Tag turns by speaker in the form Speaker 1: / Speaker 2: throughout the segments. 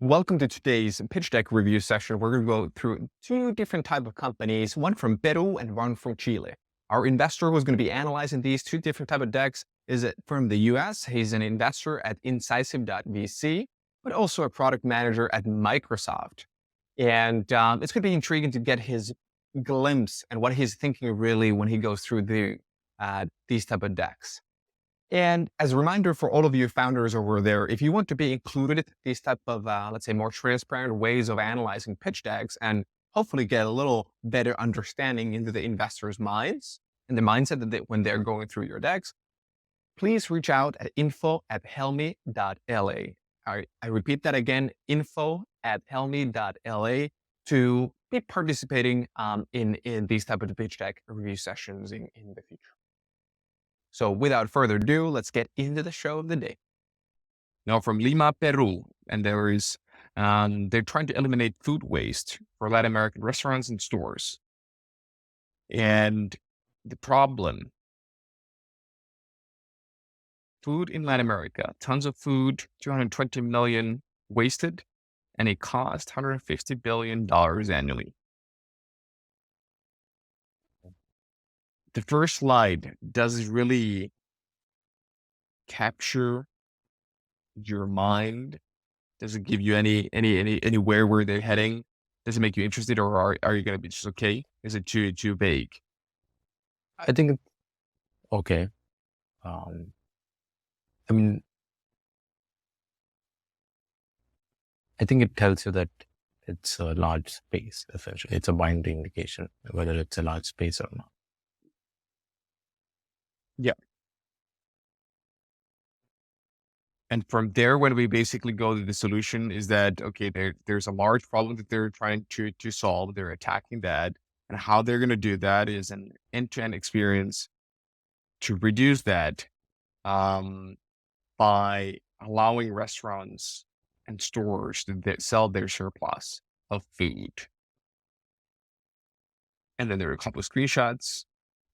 Speaker 1: Welcome to today's pitch deck review session. We're going to go through two different types of companies, one from Peru and one from Chile. Our investor who's going to be analyzing these two different types of decks is from the US. He's an investor at Incisive.vc, but also a product manager at Microsoft. And it's going to be intriguing to get his glimpse and what he's thinking really when he goes through these type of decks. And as a reminder for all of you founders over there, if you want to be included in these type of, let's say, more transparent ways of analyzing pitch decks and hopefully get a little better understanding into the investors' minds and the mindset that when they're going through your decks, please reach out at info@helmi.la. I repeat that again, info@helmi.la to be participating in these type of pitch deck review sessions in the future. So without further ado, let's get into the show of the day. Now from Lima, Peru, and they're trying to eliminate food waste for Latin American restaurants and stores. And the problem, food in Latin America, tons of food, 220 million wasted, and it costs $150 billion annually. The first slide does really capture your mind. Does it give you anywhere where they're heading? Does it make you interested, or are you going to be just okay? Is it too vague?
Speaker 2: I think it's okay. I mean, I think it tells you that it's a large space, essentially. It's a binary indication, whether it's a large space or not.
Speaker 1: Yeah. And from there, when we basically go to the solution is that, okay, there's a large problem that they're trying to solve. They're attacking that. And how they're going to do that is an end-to-end experience to reduce that by allowing restaurants and stores to sell their surplus of food. And then there are a couple of screenshots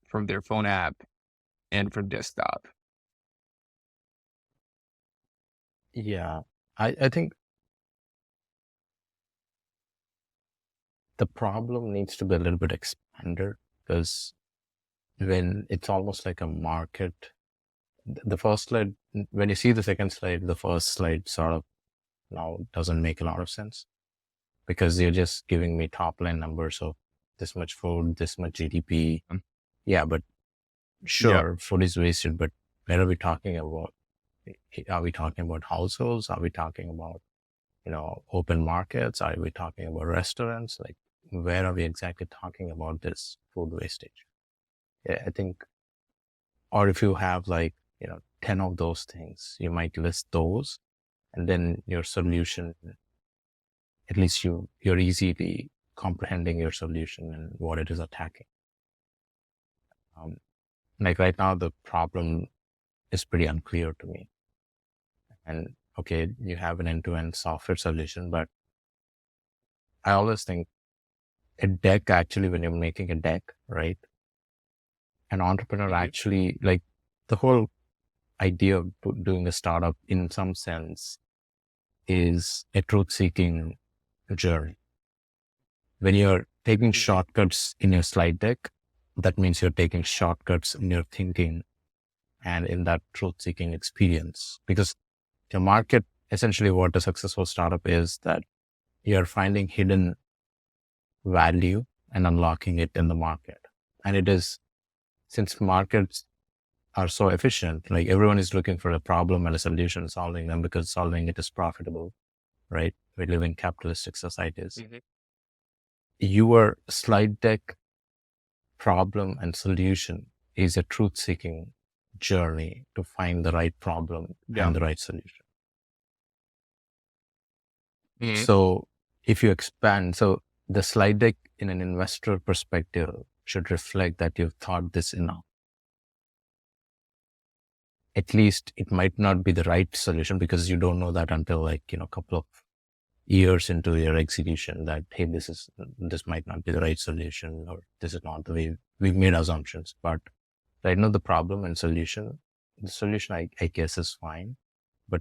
Speaker 1: from their phone app and from desktop.
Speaker 2: Yeah, I think the problem needs to be a little bit expanded, because when it's almost like a market, the first slide, when you see the second slide, the first slide sort of now doesn't make a lot of sense, because you're just giving me top line numbers of this much food, this much GDP. Yeah, but sure, food is wasted, but where are we talking about? Are we talking about households? Are we talking about, open markets? Are we talking about restaurants? Like, where are we exactly talking about this food wastage? Yeah, I think, or if you have 10 of those things, you might list those, and then your solution, at least you're easily comprehending your solution and what it is attacking. Like right now, the problem is pretty unclear to me. And okay, you have an end-to-end software solution, but I always think a deck, actually, when you're making a deck, right? An entrepreneur actually, like, the whole idea of doing a startup in some sense is a truth-seeking journey. When you're taking shortcuts in your slide deck, that means you're taking shortcuts in your thinking and in that truth-seeking experience. Because the market, essentially what a successful startup is, that you're finding hidden value and unlocking it in the market. And it is, since markets are so efficient, like everyone is looking for a problem and a solution, solving them, because solving it is profitable, right? We live in capitalistic societies. Your slide deck problem and solution is a truth-seeking journey to find the right problem and the right solution. So if you expand, so the slide deck in an investor perspective should reflect that you've thought this enough. At least it might not be the right solution, because you don't know that until a couple of years into your execution, that, hey, this might not be the right solution, or this is not the way we've made assumptions. But right now, the problem and solution, the solution I guess is fine, but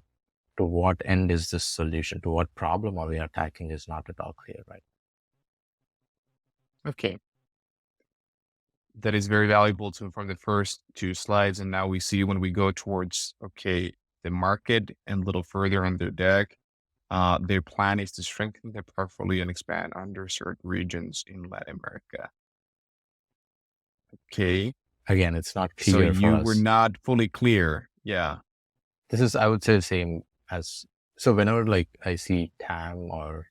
Speaker 2: to what end is this solution? To what problem are we attacking is not at all clear, right?
Speaker 1: Okay. That is very valuable to from the first two slides. And now we see when we go towards, okay, the market and a little further on their deck, their plan is to strengthen their portfolio and expand underserved regions in Latin America. Okay.
Speaker 2: Again, it's not
Speaker 1: So
Speaker 2: clear for
Speaker 1: you were
Speaker 2: us.
Speaker 1: not fully clear. Yeah.
Speaker 2: This is, I would say, the same as, so whenever like I see TAM or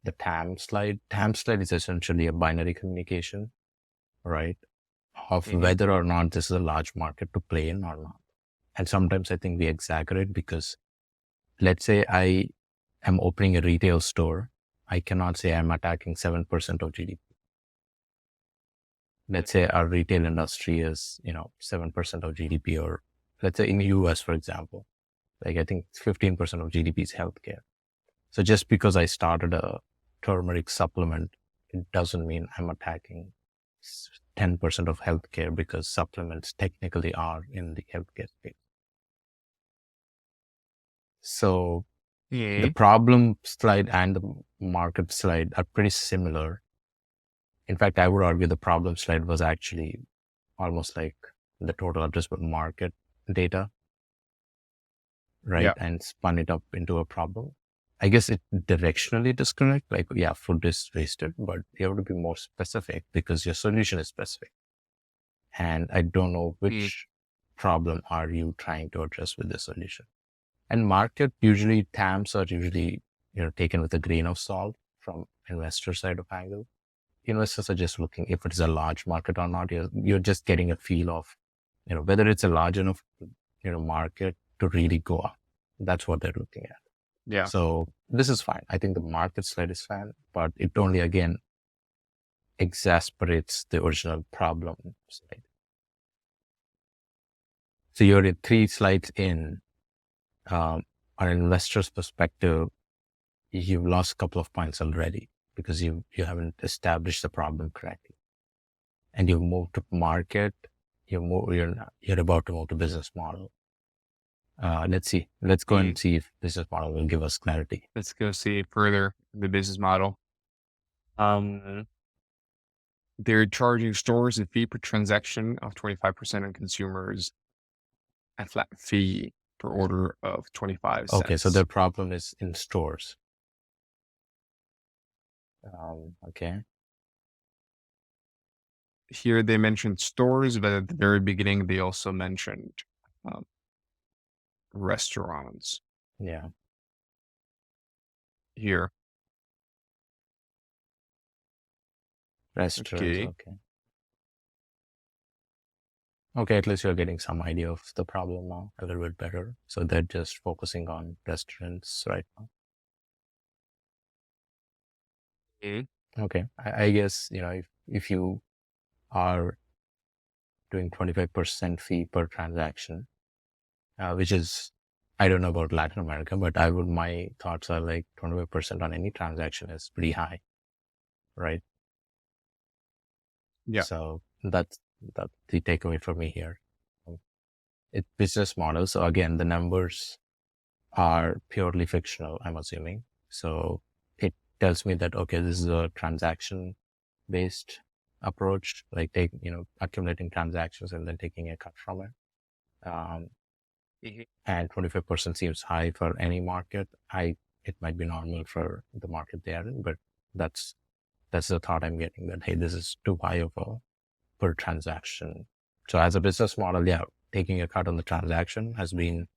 Speaker 2: the TAM slide is essentially a binary communication, right? Of
Speaker 1: Mhm.
Speaker 2: whether or not this is a large market to play in or not. And sometimes I think we exaggerate because let's say I am opening a retail store. I cannot say I'm attacking 7% of GDP. Let's say our retail industry is, 7% of GDP, or let's say in the US, for example, like I think 15% of GDP is healthcare. So just because I started a turmeric supplement, it doesn't mean I'm attacking 10% of healthcare because supplements technically are in the healthcare space. So the
Speaker 1: Mhm.
Speaker 2: problem slide and the market slide are pretty similar. In fact, I would argue the problem slide was actually almost like the total addressable market data, right?
Speaker 1: Yeah.
Speaker 2: And spun it up into a problem. I guess it directionally disconnect. Like, yeah, food is wasted, but you have to be more specific because your solution is specific. And I don't know
Speaker 1: Mhm.
Speaker 2: which problem are you trying to address with the solution. And market usually TAMs are usually, taken with a grain of salt from investor side of angle. Investors are just looking if it is a large market or not. You're just getting a feel of, whether it's a large enough, market to really go up. That's what they're looking at.
Speaker 1: Yeah.
Speaker 2: So this is fine. I think the market slide is fine, but it only again exasperates the original problem slide. So you're in 3 slides in, on an investor's perspective, you've lost a couple of points already because you haven't established the problem correctly, and you've moved to market. You're about to move to business model. Let's see. Let's go
Speaker 1: Mhm.
Speaker 2: and see if business model will give us clarity.
Speaker 1: Let's go see further the business model. They're charging stores a fee per transaction of 25% and consumers a flat fee per order of 25
Speaker 2: Okay, so the
Speaker 1: cents.
Speaker 2: problem is in stores. Okay.
Speaker 1: Here they mentioned stores, but at the very beginning they also mentioned um, restaurants.
Speaker 2: Yeah.
Speaker 1: Here,
Speaker 2: Restaurants.
Speaker 1: okay,
Speaker 2: Okay. Okay, at least you're getting some idea of the problem now a little bit better. So they're just focusing on restaurants right now.
Speaker 1: mhm,
Speaker 2: Okay. I guess, if you are doing 25% fee per transaction, which is, I don't know about Latin America, but my thoughts are like 25% on any transaction is pretty high, right?
Speaker 1: yeah,
Speaker 2: So that's the takeaway for me here. Um, It's business model. So again, the numbers are purely fictional, I'm assuming. So it tells me that, okay, this is a transaction based approach, like accumulating transactions and then taking a cut from it. Um,
Speaker 1: mhm,
Speaker 2: and 25% seems high for any market. It might be normal for the market they are in, but that's the thought I'm getting, that, hey, this is too high of a per transaction. So as a business model, yeah, taking a cut on the transaction has been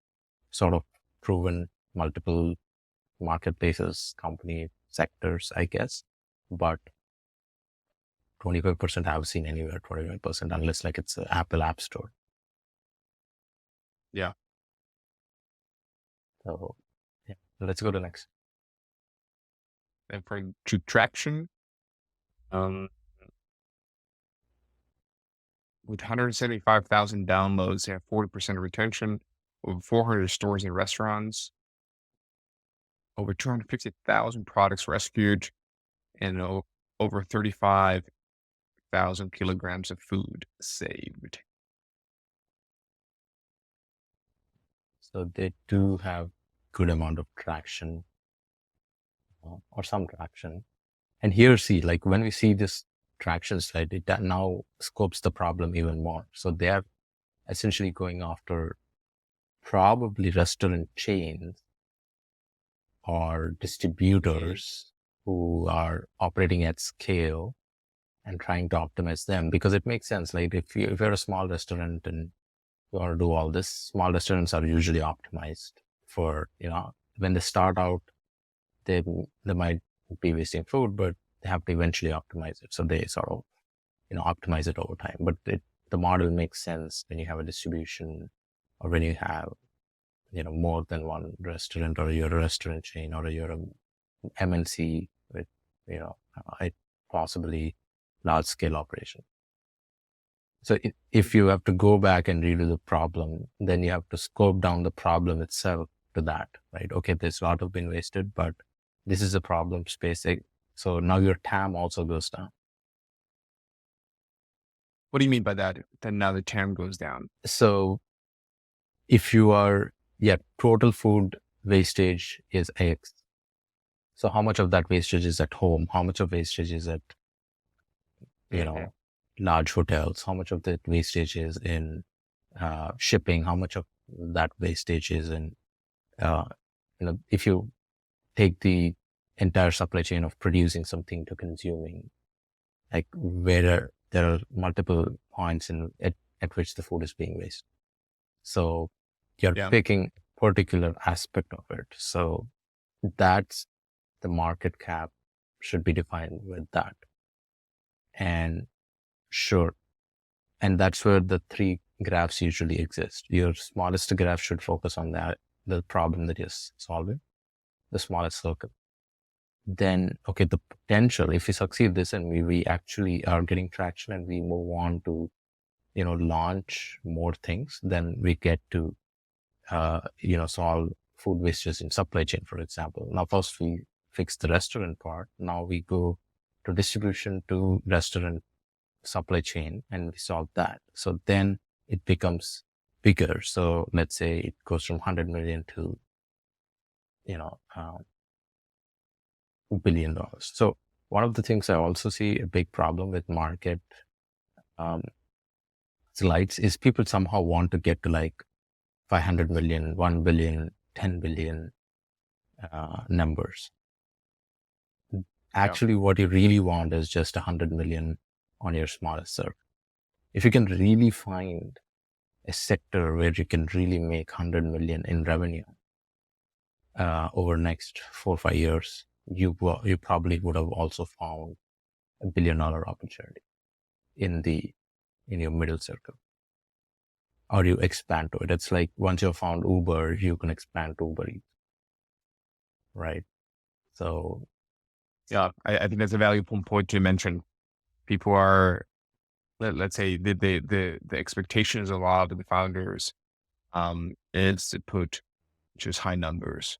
Speaker 2: sort of proven multiple marketplaces, company sectors, I guess. But 25% I have seen anywhere 25%, unless like it's an Apple App Store.
Speaker 1: yeah.
Speaker 2: So yeah, let's go to next.
Speaker 1: And for to traction, um, with 175,000 downloads, they have 40% retention, over 400 stores and restaurants, over 250,000 products rescued, and over 35,000 kilograms of food saved.
Speaker 2: So they do have good amount of traction or some traction. And here, see, like when we see this traction slide, it now scopes the problem even more. So they are essentially going after probably restaurant chains or distributors who are operating at scale and trying to optimize them, because it makes sense. Like if you're a small restaurant and you want to do all this, small restaurants are usually optimized for, when they start out, they might be wasting food, but they have to eventually optimize it. So they sort of, optimize it over time. But the model makes sense when you have a distribution or when you have, more than one restaurant, or you're a restaurant chain, or you're a MNC with, a possibly large scale operation. So if you have to go back and redo the problem, then you have to scope down the problem itself to that, right? Okay, there's a lot of been wasted, but this is a problem space. So now your TAM also goes down.
Speaker 1: What do you mean by that? Then now the TAM goes down.
Speaker 2: So if you are, total food wastage is X. So how much of that wastage is at home? How much of wastage is at, large hotels? How much of that wastage is in shipping? How much of that wastage is in, if you take the entire supply chain of producing something to consuming, like where there are multiple points at which the food is being wasted. So you're picking a particular aspect of it. So that's the market cap should be defined with that. And sure. And that's where the three graphs usually exist. Your smallest graph should focus on the problem that you're solving, the smallest circle. Then, okay, the potential, if we succeed this and we actually are getting traction and we move on to, launch more things, then we get to, solve food wastage in supply chain, for example. Now, first we fix the restaurant part. Now we go to distribution to restaurant supply chain and we solve that. So then it becomes bigger. So let's say it goes from 100 million to, $1 billion. So one of the things I also see a big problem with market slides is people somehow want to get to like 500 million, 1 billion, 10 billion numbers. Actually, what you really want is just 100 million on your smallest circle. If you can really find a sector where you can really make 100 million in revenue over next 4 or 5 years, you probably would have also found $1 billion opportunity in your middle circle, or you expand to it. It's like once you've found Uber, you can expand to Uber Eats, right? So
Speaker 1: yeah, I think that's a valuable point to mention. People are, let's say, the expectations of a lot of the founders is to put just high numbers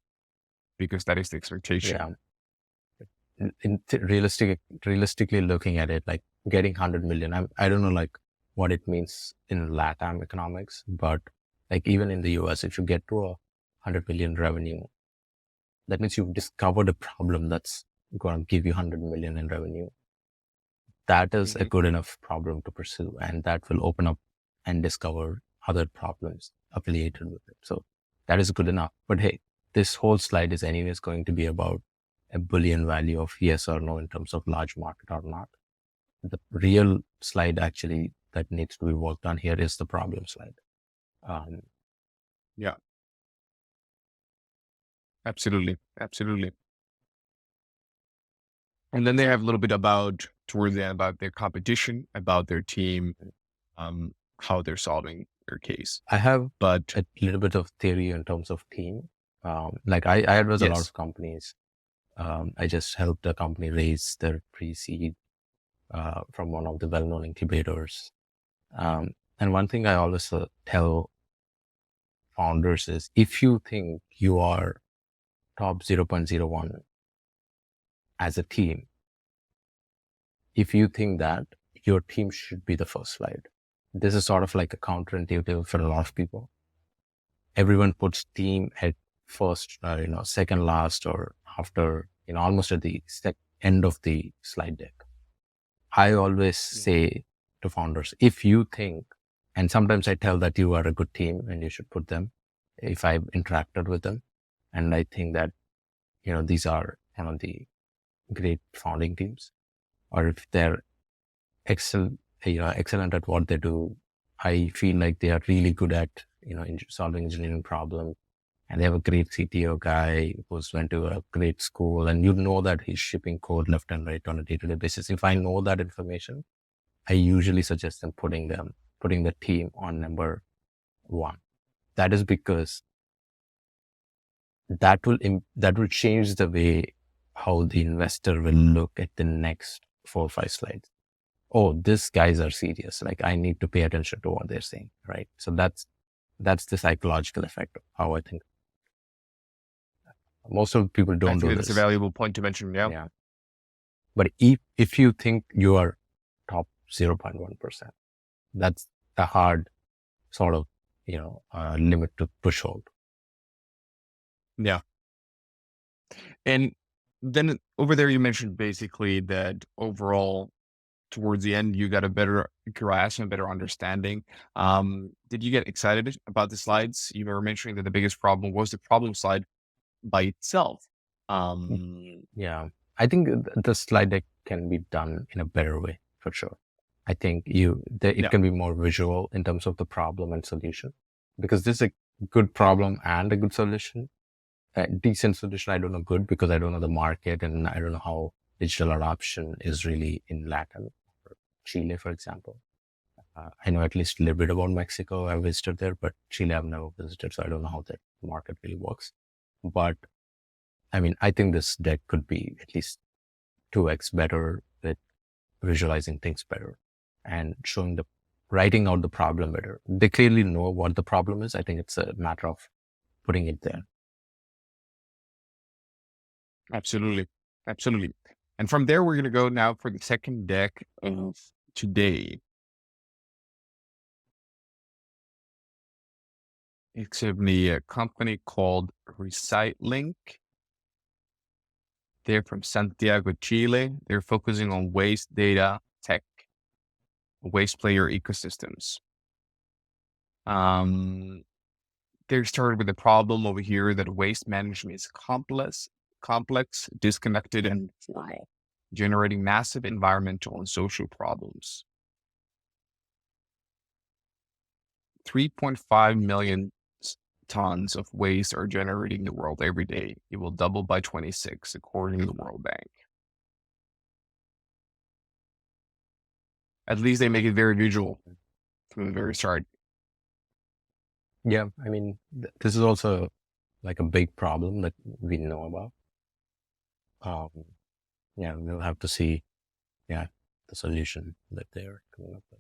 Speaker 1: because that is the expectation.
Speaker 2: Realistically looking at it, like getting 100 million, I don't know like what it means in LATAM economics, but like even in the US, if you get to 100 million revenue, that means you've discovered a problem that's going to give you 100 million in revenue. That is a good enough problem to pursue, and that will open up and discover other problems affiliated with it. So that is good enough. But hey, this whole slide is anyways going to be about a Boolean value of yes or no in terms of large market or not. The real slide actually that needs to be worked on here is the problem slide.
Speaker 1: Yeah. Absolutely. Absolutely. And then they have a little bit towards the end about their competition, about their team, how they're solving their case.
Speaker 2: I have a little bit of theory in terms of team. Like I advise a lot of companies. I just helped a company raise their pre-seed from one of the well-known incubators. And one thing I always tell founders is, if you think you are top 0.01 as a team, if you think that, your team should be the first slide. This is sort of like a counterintuitive for a lot of people. Everyone puts team at first, second last, or after, almost at the end of the slide deck. I always say to founders, if you think, and sometimes I tell that you are a good team and you should put them, if I've interacted with them, and I think that, these are one of the great founding teams, or if they're excellent at what they do, I feel like they are really good at, solving engineering problems, and they have a great CTO guy who's went to a great school, and that he's shipping code left and right on a day-to-day basis. If I know that information, I usually suggest them putting the team on number one. That is because that will change the way how the investor will look at the next 4 or 5 slides. Oh, these guys are serious. Like, I need to pay attention to what they're saying, right? So that's the psychological effect of how I think. Most of the people don't do this.
Speaker 1: That's a valuable point to mention.
Speaker 2: Yeah. But if you think you are top 0.1%, that's a hard sort of, limit to push hold.
Speaker 1: Yeah. And then over there, you mentioned basically that overall, towards the end, you got a better grasp and better understanding. Did you get excited about the slides? You were mentioning that the biggest problem was the problem slide by itself.
Speaker 2: Yeah, I think the slide deck can be done in a better way, for sure. I think it can be more visual in terms of the problem and solution, because this is a good problem and a good solution. A decent solution, I don't know good, because I don't know the market and I don't know how digital adoption is really in LATAM, or Chile, for example. I know at least a little bit about Mexico. I visited there, but Chile I've never visited, so I don't know how that market really works. But I mean, I think this deck could be at least 2x better with visualizing things better and writing out the problem better. They clearly know what the problem is. I think it's a matter of putting it there.
Speaker 1: Absolutely. And from there, we're going to go now for the second deck of today. It's a company called Recylink. They're from Santiago, Chile. They're focusing on waste data tech, waste player ecosystems. They're started with the problem over here that waste management is complex, disconnected, and formal, generating massive environmental and social problems. 3.5 million tons of waste are generated in the world every day. It will double by 26, according to the World Bank. At least they make it very visual from the very start.
Speaker 2: Yeah, I mean, this is also like a big problem that we know about. We'll have to see, the solution that they're coming up with.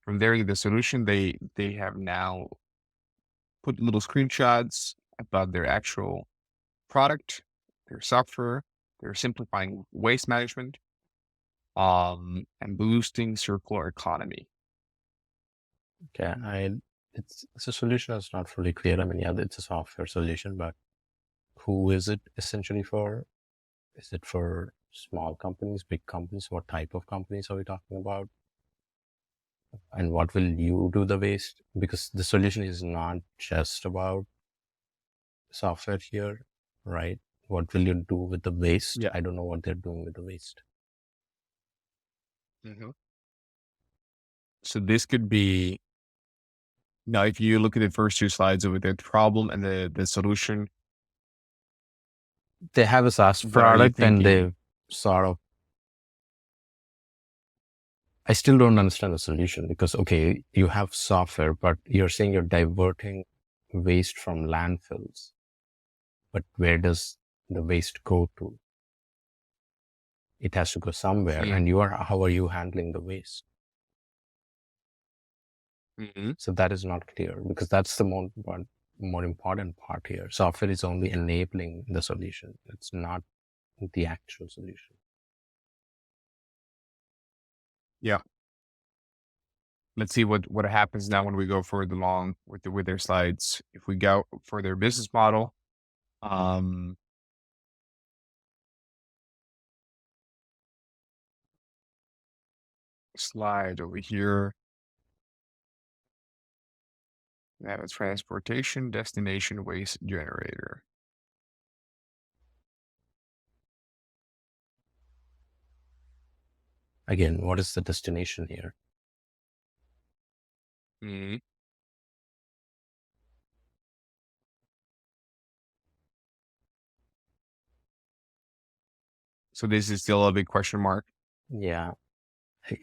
Speaker 1: From there, the solution, they have now put little screenshots about their actual product, their software. They're simplifying waste management, and boosting circular economy.
Speaker 2: Okay, it's a solution that's not fully clear. I mean, it's a software solution, but who is it essentially for? Is it for small companies, big companies? What type of companies are we talking about? And what will you do the waste? Because the solution is not just about software here, right? What will you do with the waste?
Speaker 1: Yeah.
Speaker 2: I don't know what they're doing with the waste.
Speaker 1: So this could be, now if you look at the first two slides over there, the problem and the solution.
Speaker 2: They have a SaaS
Speaker 1: What are you
Speaker 2: product and
Speaker 1: thinking?
Speaker 2: they sort of, I still don't understand the solution, because, okay, you have software, but you're saying you're diverting waste from landfills. But where does the waste go to? It has to go somewhere. And how are you handling the waste? So that is not clear, because that's the more important part here. Software is only enabling the solution. It's not the actual solution.
Speaker 1: Yeah. let's see what happens now when we go further along with their slides. If we go for their business model, um, slide over here. They have a transportation destination waste generator.
Speaker 2: Again, what is the destination here?
Speaker 1: Mhm. So this is still a big question mark.
Speaker 2: Yeah.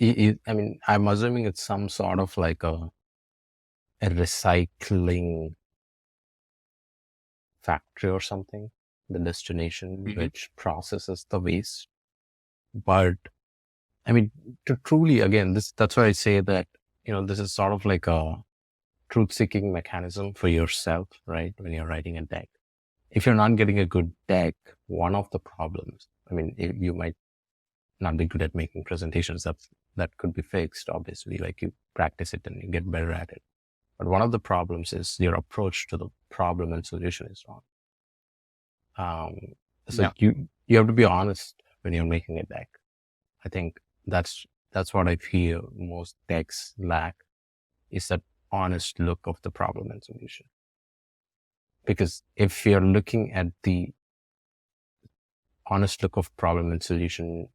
Speaker 2: I mean, I'm assuming it's some sort of like a recycling factory or something, the destination
Speaker 1: Mhm.
Speaker 2: which processes the waste. But I mean, to truly, again, that's why I say that, this is sort of like a truth seeking mechanism for yourself, right? When you're writing a deck. If you're not getting a good deck, one of the problems, I mean, you might not be good at making presentations. That could be fixed, obviously, like you practice it and you get better at it. But one of the problems is your approach to the problem and solution is wrong. So
Speaker 1: Yeah.
Speaker 2: you have to be honest when you're making a deck. I think that's what I feel most decks lack, is that honest look of the problem and solution. Because if you're looking at the honest look of problem and solution,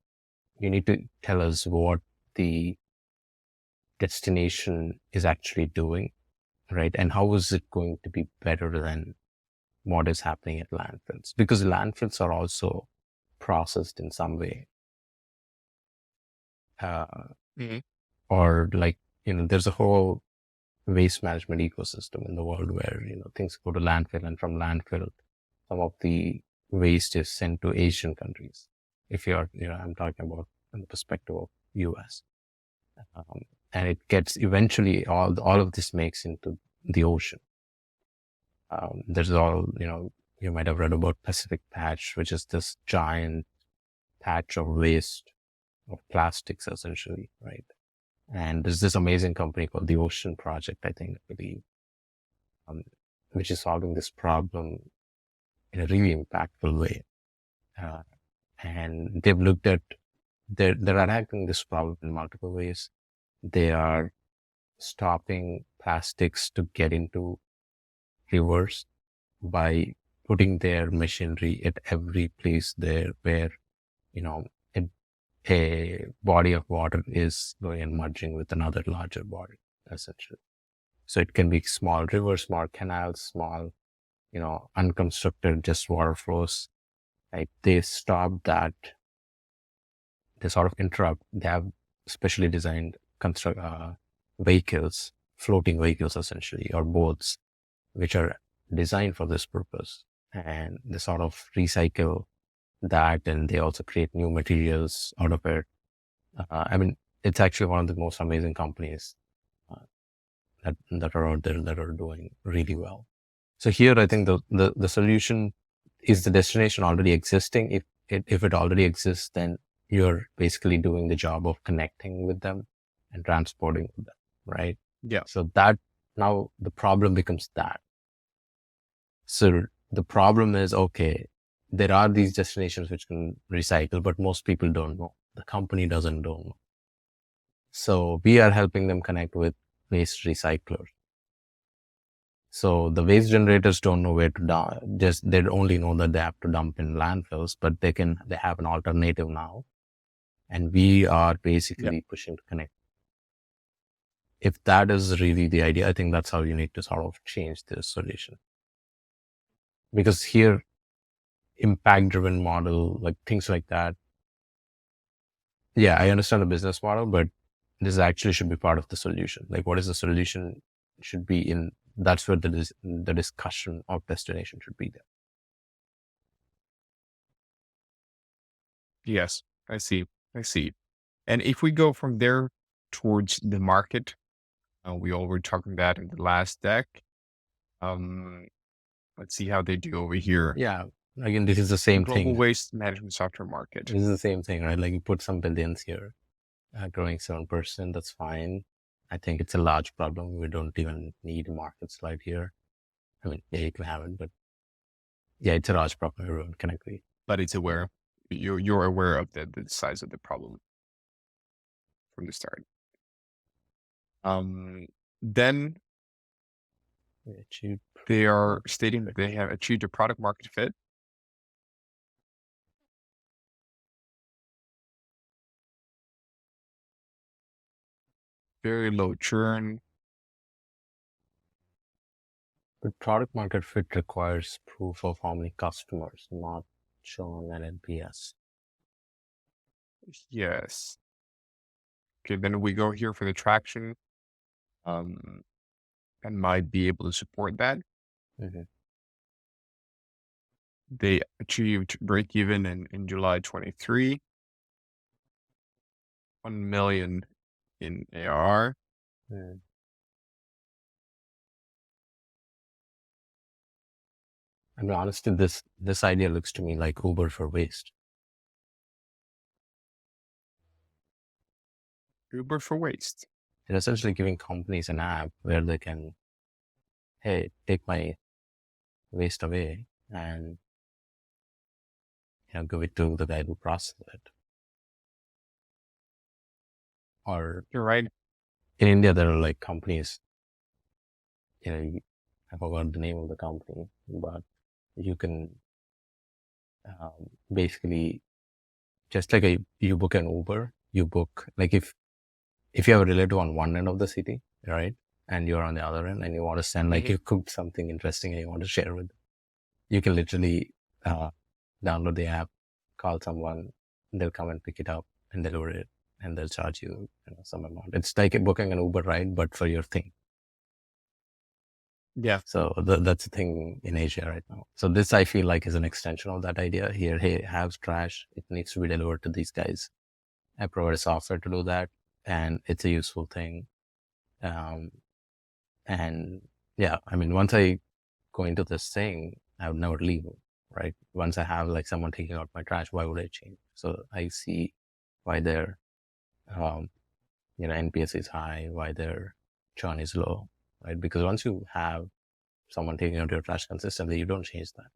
Speaker 2: you need to tell us what the destination is actually doing, right? And how is it going to be better than what is happening at landfills? Because landfills are also processed in some way.
Speaker 1: Mhm.
Speaker 2: Or like, there's a whole waste management ecosystem in the world where, things go to landfill, and from landfill, some of the waste is sent to Asian countries. If you're, I'm talking about in the perspective of US. And it gets eventually all of this makes into the ocean. There's all, you might have read about Pacific Patch, which is this giant patch of waste of plastics, essentially, right? And there's this amazing company called the Ocean Project, I think, I believe, which is solving this problem in a really impactful way. And they've looked at, they're attacking this problem in multiple ways. They are stopping plastics to get into rivers by putting their machinery at every place there where, you know, a, a body of water is going and merging with another larger body, essentially. So it can be small rivers, small canals, small, unconstructed just water flows. Like they stop that. They sort of interrupt. They have specially designed vehicles, floating vehicles essentially, or boats, which are designed for this purpose. And they sort of recycle that, and they also create new materials out of it. I mean, it's actually one of the most amazing companies that are out there that are doing really well. So here, I think the solution is the destination already existing. If it already exists, then you're basically doing the job of connecting with them and transporting with them, right?
Speaker 1: Yeah.
Speaker 2: So that now the problem becomes that. So the problem is, okay, there are these destinations which can recycle, but most people don't know. The company doesn't know. So we are helping them connect with waste recyclers. So the waste generators don't know where to dump. They only know that they have to dump in landfills, but they have an alternative now. And we are basically pushing to connect. If that is really the idea, I think that's how you need to sort of change this solution. Because here, impact driven model, like things like that. Yeah, I understand the business model, but this actually should be part of the solution. Like, what is the solution should be in, that's where the discussion of destination should be there.
Speaker 1: Yes. I see. I see. And if we go from there towards the market, we all were talking that in the last deck. Um, let's see how they do over here.
Speaker 2: Yeah. Again, this is the
Speaker 1: The
Speaker 2: same
Speaker 1: global
Speaker 2: thing.
Speaker 1: waste management software market.
Speaker 2: This is the same thing, right? Like you put some billions here, growing 7%, that's fine. I think it's a large problem. We don't even need a market slide here. I mean, yeah, you can have it, but yeah, it's a large problem. Everyone can agree.
Speaker 1: But it's aware. You're aware of the size of the problem from the start. Then
Speaker 2: We achieved
Speaker 1: they are
Speaker 2: market
Speaker 1: stating that they have achieved a product market fit. Very low churn.
Speaker 2: But product market fit requires proof of how many customers, not shown an NPS.
Speaker 1: Yes. Okay, then we go here for the traction. And might be able to support that.
Speaker 2: Mm-hmm.
Speaker 1: They achieved break even in July 23, 1 million in ARR.
Speaker 2: Mm. I mean, honestly, this idea looks to me like Uber for waste.
Speaker 1: Uber for waste.
Speaker 2: They're essentially giving companies an app where they can, hey, take my waste away and give it to the guy who processes it. Or
Speaker 1: You're right.
Speaker 2: in India, there are like companies, I forgot the name of the company, but you can basically, just like you book an Uber, you book, like if you have a relative on one end of the city, right, and you're on the other end and you want to send, like you cooked something interesting and you want to share with them, you can literally download the app, call someone, they'll come and pick it up and deliver it, and they'll charge you, some amount. It's like booking an Uber ride, but for your thing.
Speaker 1: Yeah.
Speaker 2: So that's the thing in Asia right now. So this, I feel like, is an extension of that idea here. Hey, have trash. It needs to be delivered to these guys. I provide software to do that, and it's a useful thing. And yeah, I mean, once I go into this thing, I would never leave, right? Once I have like someone taking out my trash, why would I change? So I see why their, NPS is high, why their churn is low, right? Because once you have someone taking out your trash consistently, you don't change that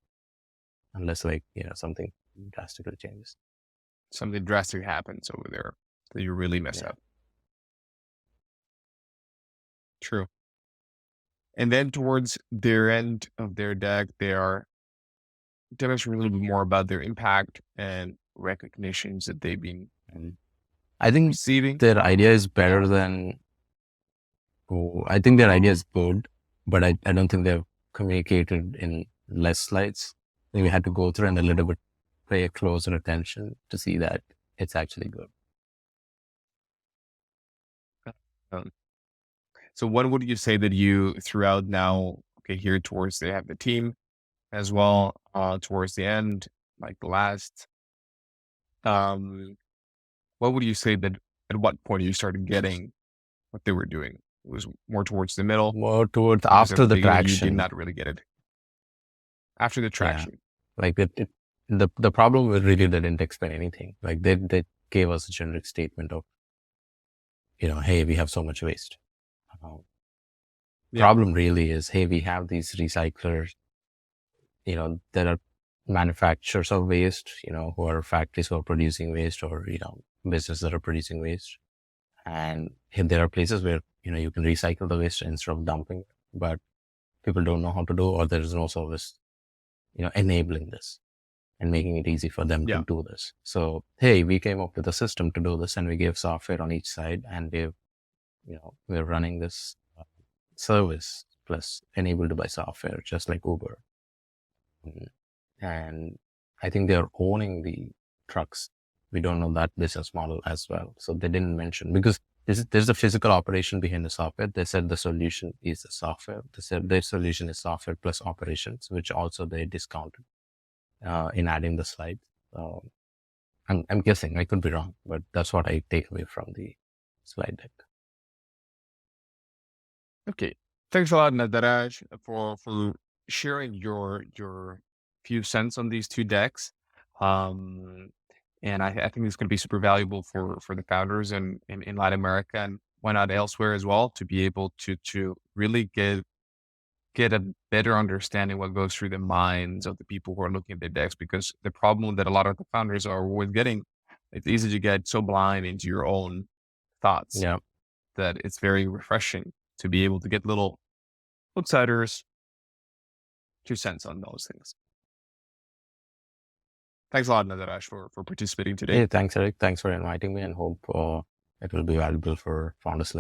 Speaker 2: unless like, something drastically changes.
Speaker 1: Something drastic happens over there that you really mess
Speaker 2: Yeah.
Speaker 1: up. True. And then towards their end of their deck, they are demonstrating a little bit more about their impact and recognitions that they've been
Speaker 2: I think
Speaker 1: receiving.
Speaker 2: their idea is better than, I think their idea is good, but I don't think they've communicated in less slides. I think we had to go through and a little bit pay closer attention to see that it's actually good.
Speaker 1: Um, so what would you say that you throughout now, okay, here towards they have the team as well, towards the end, like the last, what would you say that at what point you started getting what they were doing? It was more towards the middle.
Speaker 2: More towards
Speaker 1: Because at
Speaker 2: after
Speaker 1: the
Speaker 2: the
Speaker 1: beginning, you did
Speaker 2: traction.
Speaker 1: not really get it. After the
Speaker 2: Yeah.
Speaker 1: traction.
Speaker 2: Like the problem was really they didn't explain anything. Like they gave us a generic statement of, hey, we have so much waste.
Speaker 1: Yeah.
Speaker 2: Problem really is, hey, we have these recyclers, that are manufacturers of waste, who are factories who are producing waste, or, businesses that are producing waste. And there are places where, you can recycle the waste instead of dumping, but people don't know how to do, or there is no service, enabling this and making it easy for them to
Speaker 1: Yeah.
Speaker 2: do this. So, hey, we came up with a system to do this, and we gave software on each side, and we're running this service plus enabled by software, just like Uber. And I think they're owning the trucks. We don't know that business model as well. So they didn't mention, because there's a physical operation behind the software. They said the solution is the software. They said their solution is software plus operations, which also they discounted in adding the slides. I'm guessing, I could be wrong, but that's what I take away from the slide deck.
Speaker 1: Okay. Thanks a lot, Nataraj, for sharing your few cents on these two decks. And I think it's going to be super valuable for the founders in Latin America and why not elsewhere as well, to be able to really get a better understanding what goes through the minds of the people who are looking at their decks. Because the problem that a lot of the founders are with getting, it's easy to get so blind into your own thoughts
Speaker 2: Yeah.
Speaker 1: that it's very refreshing to be able to get little outsiders 2 cents on those things. Thanks a lot, Nataraj, for participating today.
Speaker 2: Hey, thanks, Eric. Thanks for inviting me, and hope it will be valuable for founders listening.